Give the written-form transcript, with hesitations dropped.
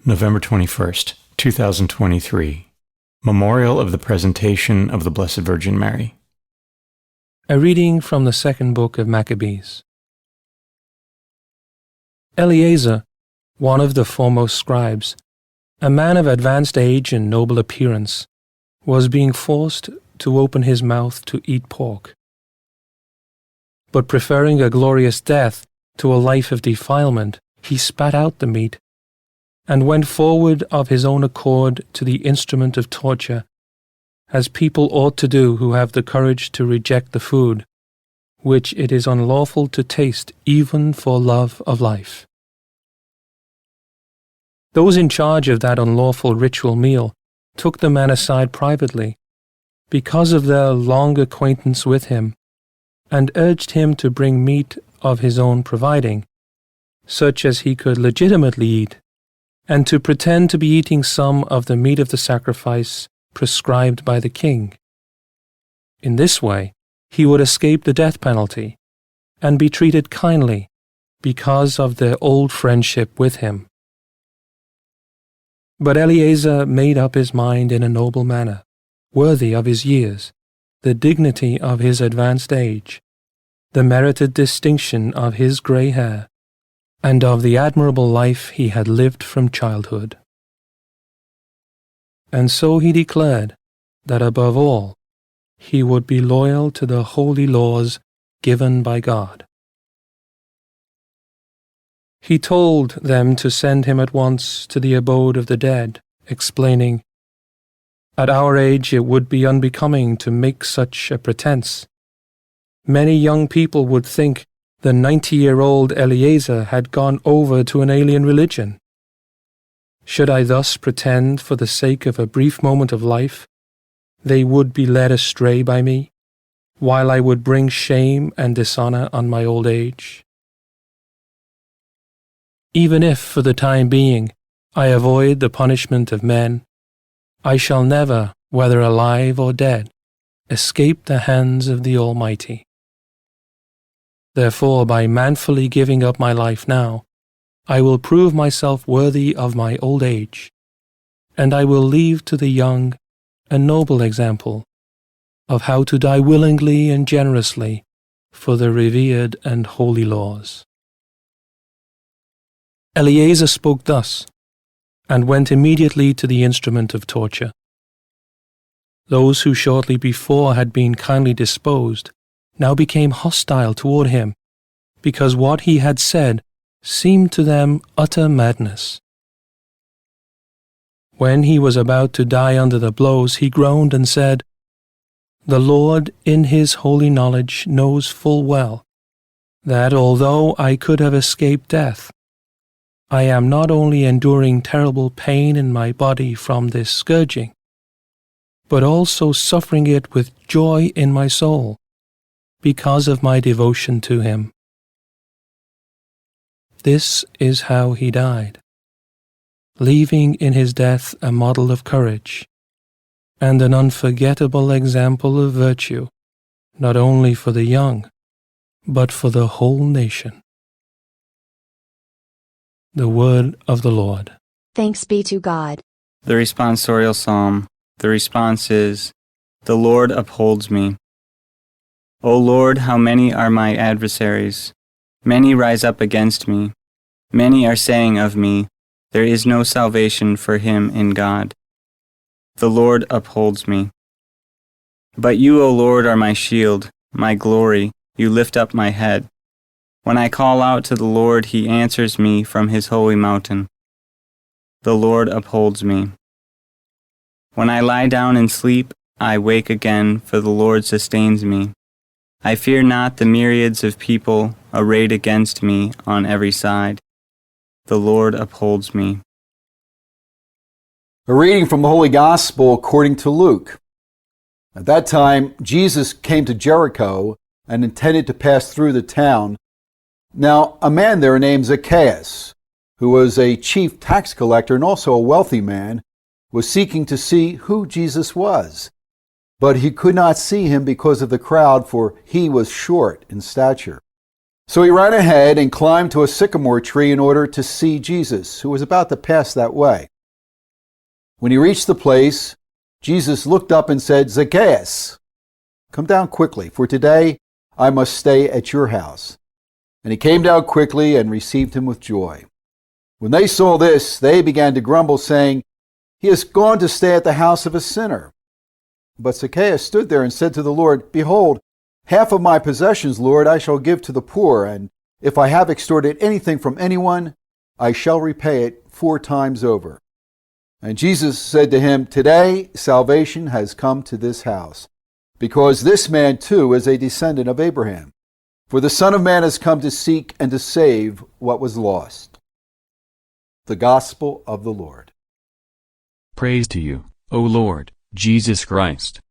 November 21st, 2023. Memorial of the Presentation of the Blessed Virgin Mary. A reading from the second book of Maccabees. Eleazar, one of the foremost scribes, a man of advanced age and noble appearance, was being forced to open his mouth to eat pork. But preferring a glorious death to a life of defilement, he spat out the meat and went forward of his own accord to the instrument of torture, as people ought to do who have the courage to reject the food, which it is unlawful to taste even for love of life. Those in charge of that unlawful ritual meal took the man aside privately, because of their long acquaintance with him, and urged him to bring meat of his own providing, such as he could legitimately eat, and to pretend to be eating some of the meat of the sacrifice prescribed by the king. In this way, he would escape the death penalty and be treated kindly because of their old friendship with him. But Eleazar made up his mind in a noble manner, worthy of his years, the dignity of his advanced age, the merited distinction of his grey hair, and of the admirable life he had lived from childhood. And so he declared that above all he would be loyal to the holy laws given by God. He told them to send him at once to the abode of the dead, explaining, "At our age it would be unbecoming to make such a pretense. Many young people would think the 90-year-old Eleazar had gone over to an alien religion. Should I thus pretend for the sake of a brief moment of life, they would be led astray by me, while I would bring shame and dishonor on my old age. Even if, for the time being, I avoid the punishment of men, I shall never, whether alive or dead, escape the hands of the Almighty. Therefore, by manfully giving up my life now, I will prove myself worthy of my old age, and I will leave to the young a noble example of how to die willingly and generously for the revered and holy laws." Eleazar spoke thus, and went immediately to the instrument of torture. Those who shortly before had been kindly disposed now became hostile toward him, because what he had said seemed to them utter madness. When he was about to die under the blows, he groaned and said, "The Lord in his holy knowledge knows full well that although I could have escaped death, I am not only enduring terrible pain in my body from this scourging, but also suffering it with joy in my soul, because of my devotion to him." This is how he died, leaving in his death a model of courage and an unforgettable example of virtue, not only for the young, but for the whole nation. The word of the Lord. Thanks be to God. The responsorial psalm. The response is, "The Lord upholds me." O Lord, how many are my adversaries? Many rise up against me. Many are saying of me, "There is no salvation for him in God." The Lord upholds me. But you, O Lord, are my shield, my glory. You lift up my head. When I call out to the Lord, he answers me from his holy mountain. The Lord upholds me. When I lie down and sleep, I wake again, for the Lord sustains me. I fear not the myriads of people arrayed against me on every side. The Lord upholds me. A reading from the Holy Gospel according to Luke. At that time, Jesus came to Jericho and intended to pass through the town. Now, a man there named Zacchaeus, who was a chief tax collector and also a wealthy man, was seeking to see who Jesus was. But he could not see him because of the crowd, for he was short in stature. So he ran ahead and climbed to a sycamore tree in order to see Jesus, who was about to pass that way. When he reached the place, Jesus looked up and said, "Zacchaeus, come down quickly, for today I must stay at your house." And he came down quickly and received him with joy. When they saw this, they began to grumble, saying, "He has gone to stay at the house of a sinner." But Zacchaeus stood there and said to the Lord, "Behold, half of my possessions, Lord, I shall give to the poor, and if I have extorted anything from anyone, I shall repay it 4 times over." And Jesus said to him, "Today salvation has come to this house, because this man too is a descendant of Abraham. For the Son of Man has come to seek and to save what was lost." The Gospel of the Lord. Praise to you, O Lord, Jesus Christ.